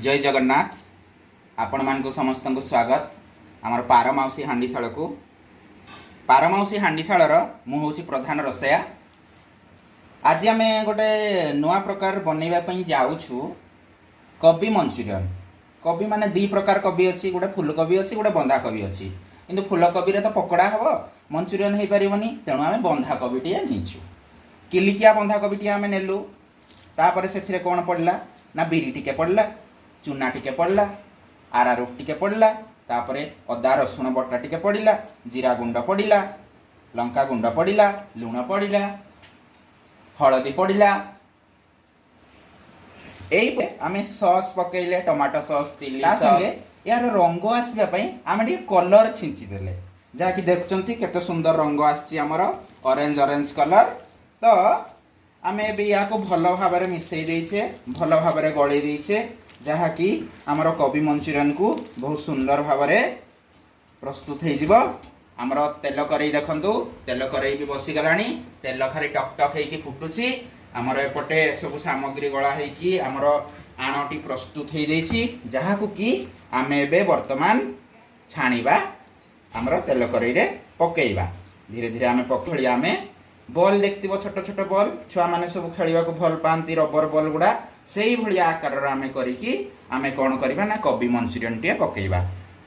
जय जगन्नाथ। आपण मानक समस्त को स्वागत आमर पारमाउसी हांडीशाल को। पारमाउसी हांडीशाल मु हूँ प्रधान रसया। आज आम गोटे नुआ प्रकार बनवाई जाऊँ कोबी मंचूरियन। कोबी माने दी प्रकार कोबी अच्छी, गोटे फुलकोबी अच्छी, गोटे बंधा कोबी अच्छी। किंतु फुलकोबी रे तो पकोड़ा हम, मंचूरियन हो पारनी, तेणु आम बंधा कोबी टे नहीं। किलिकिया बंधा कोबी टे आम नेलु। तापर से कौन पड़ला ना बिरी टिके पड़ला, चूना टिके पड़ला, आरारोट टिके पड़ला, तापर अदा रसुण बटा टिके पड़ला, जीरा गुंड पड़ला, लंका गुंड पड़ला, लुण पड़ला, हलदी पड़ला। यही आम सॉस पकईले, टमाटो सॉस, चिली सॉस, यार रंग आसवाई आम कलर छिंचीदे जहाँकि देखुंत केते सुंदर रंग आमर ऑरेंज ऑरेंज कलर। तो आम या भल भाव में मिसई देचे, भल भाव में गलई देचे, जहाँकि आमर कोबी मंचूरियन को बहुत सुंदर भाव में प्रस्तुत हो। आमर तेल कड़े देखु, तेल कड़े भी बसीगला, तेल खाली टक टक हो फुटुची। आमर एपटे सब सामग्री गला होगी आमर आणटी प्रस्तुत हो जाइए, जहाँ को कि आम ए बर्तमान छाणीबा, आमर तेल कड़े पकेबा। धीरे धीरे आम पकड़ी आम बॉल देखिव, छोट छोट बॉल छुआ मैंने सब खेलने को भल पाती, रबर बॉल गुड़ा से ही आकार आम करी आम कौन करवा ना कोबी मंचूरियन टे पकेबा।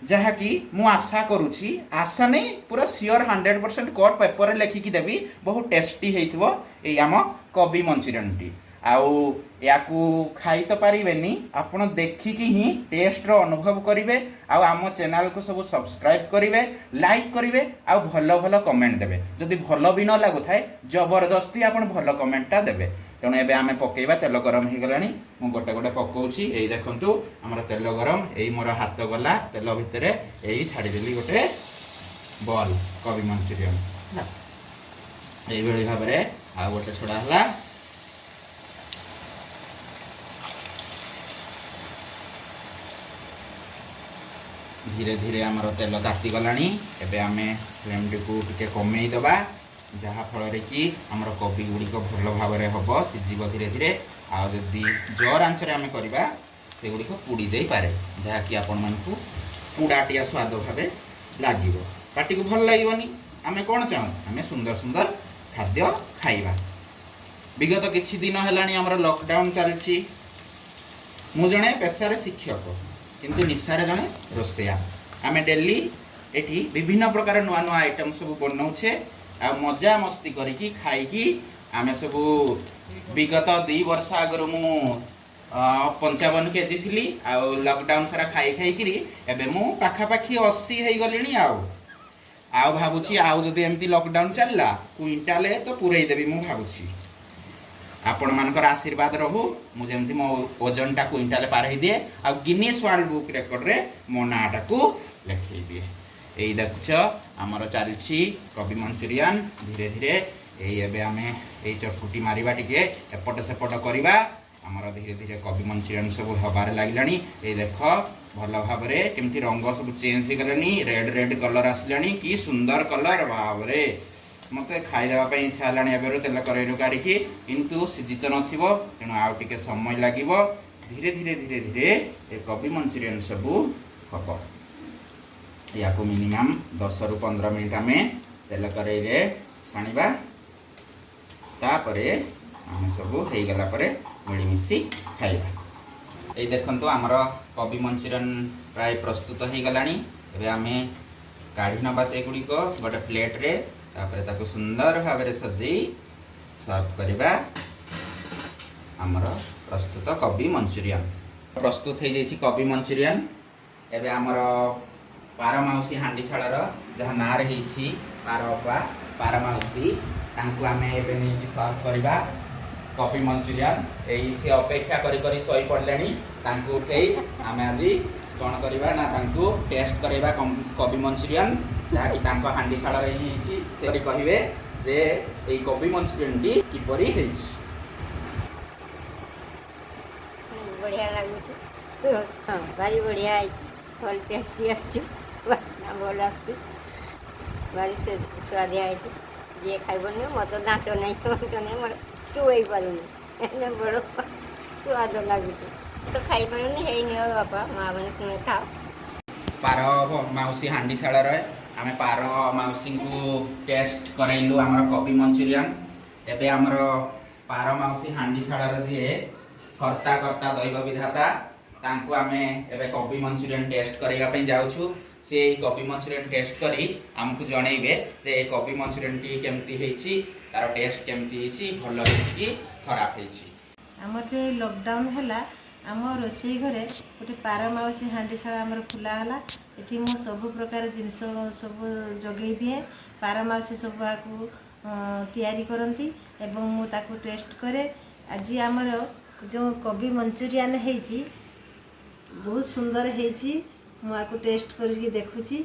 जहाँकि मु आशा करुछि, आशा नहीं पूरा सियोर 100% कोड पेपर लेखिकी देवी, बहुत टेस्टी होइथिबो एई आम कोबी मंचूरियन टी। आउ याकू खाई तो पारिबेनी, आपण देखिकी ही टेस्ट रो अनुभव करिवे। आउ आम चैनल को सब सब्सक्राइब करिवे, लाइक करिवे, आउ भलो भलो कमेंट देबे। जदि भलो भी न लागु थाए जबरदस्ती आपण भलो कमेंटटा देबे। तेणु एबे आमे पकेइबा। तेल गरम हो गलानी, मु गोटे गोटे पकाउछि। एई देखंतु हमर तेल गरम, एई मोर हाथ गला तेल भितरे, एई छाड़ी देली गोटे बॉल कोबी मंचूरियन। एई बेली भाबरे आ गोटे छोड़ा हला। धीरे धीरे आमर तेल ताती गलानी। एबे आमे फ्लेम को टिके कमेई दबा, जहाँ फल कि आमर कोबी गुड़िक भल भाव में हम सीझ धीरे धीरे। आदि जोर आंचरे आम करवा से गुड़िक पोड़ी दे पारे, जहाँकि आपण मानकु पोड़ाटिया स्वाद भाव लगे, पार्टी को भल लगनी। आम कौन चाहूँ, आम सुंदर सुंदर खाद्य खाइबा। विगत किछि दिन है आमर लॉकडाउन चलछि। मु जणे पेशारे शिक्षक किंतु निशारे जणे रोसैया। आम डेली एठी विभिन्न प्रकार नुआ नुआ आइटम सब बनाऊे, आ मजा मस्ती करिकी खाइकी आमे सब। विगत 2 वर्ष आगर मु 55 केजी थी, आउ लॉकडाउन सारा खाई खाई करी एबे मु पाखापाखी 80 हो गलिनी। आउ भावुची आउ जदि एमती लॉकडाउन चलला क्विंटाले तो पूरे देवी मु भावुची। आपण मानकर आशीर्वाद रहू, मु जेमती मो ओजन टा क्विंटाले पार ही दिए, आ गिनीज वर्ल्ड बुक रिकॉर्ड रे मो नाटा को लिखई दिए। यही देखुच आमर चलछि कोबी मंचूरियन। धीरे धीरे एबे आमे एई चटपुटी मारिबा, टिके एपट सेपट करवा। आमर धीरे धीरे कोबी मंचूरियन सब हबार लागिलानी। ए देख भल भाव में केमती रंग सब चेंज हो गलानी, रेड रेड कलर आसलानी, कि सुंदर कलर भाव में मत खाईदेवाई इच्छा है। एबे तेल कड़े काढ़ी किंतु सीझी नथिबो, तेणु आउ टिके समय लागिबो। धीरे धीरे धीरे धीरे ए कोबी मंचूरियन सब हम। या को मिनिमम 10 रु 15 मिनिट आम तेल कड़े छाणीबा। तापरे आम सब हो गला परे मिलीमिशी खाइबा। ये देखंतु आमर कोबी मंचूरियन प्राय प्रस्तुत हो गलानी। एबे आमे काढ़ी नबा से गुड़िक गोटे प्लेट रे, तापरे ताको सुंदर भाव में सजई सर्व करबा। आमर प्रस्तुत कोबी मंचूरियन प्रस्तुत हो जाइए। कोबी मंचूरियन एबे आमर पारमाउसी हांडीशाल जहाँ ना रही पारपा पारमाउसी, तांकु आमे एबे नहीं सर्व करबा कोबी मंचूरियन। यही से अपेक्षा करी सही पड़े, तांकु उठे आमे आज कौन करबा ना तांकु टेस्ट करबा कोबी मंचूरियन, जहाँकि तांको हांडीशाल रे ही से कहिबे जे एई कोबी मंचूरियन टी किपरि हेछि। बढ़िया लागुछ, हां भारी बढ़िया है, फल टेस्टी आछु, ना बोला भारी स्वादिया है। जे खाइबनी मत दांत नहीं, तो नहीं शुई पारुनी, बड़ स्वाद लगुच। तो खाई पारुनी हे नियो बापा माँ मैंने तुम्हें खाओ पार माउसी हांडीशाल आम पार माउसी को टेस्ट करैलु आमर कोबी मंचूरियन एबे आमर पार माउसी हांडीशाल जी कर्ता कर्ता दैव विधाता तांको आमे एबे कोबी मंचूरियन टेस्ट करैया पे जाउछु से कोबी मंचूरियन टेस्ट करी हमकु जणैबे जे कोबी मंचूरियन टी केमती हेछि तार टेस्ट केमती हेछि भलो हेछि कि खराब हेछि। आमर जो लॉकडाउन है आम रोषे घरे गोटे पारमाउसी हांडीशाला आमर खुला है ये मु सब प्रकार जिनस सब जगै दिए पारमाउसी सब को तैयारी करती एवं मु ताकू टेस्ट करे। आज आमर जो कोबी मंचूरियन हेची बहुत सुंदर हेची मुझे टेस्ट करके देखुची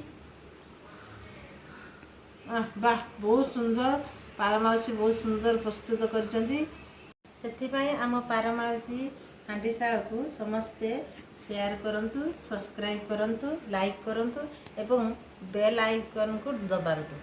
वाह बहुत सुंदर पारमाउसी बहुत सुंदर प्रस्तुत करछंती से आम पारमाउसी हांडीशाल को समस्ते शेयर करंतु सब्सक्राइब करंतु लाइक करंतु एवं बेल आइकन को दबांतु।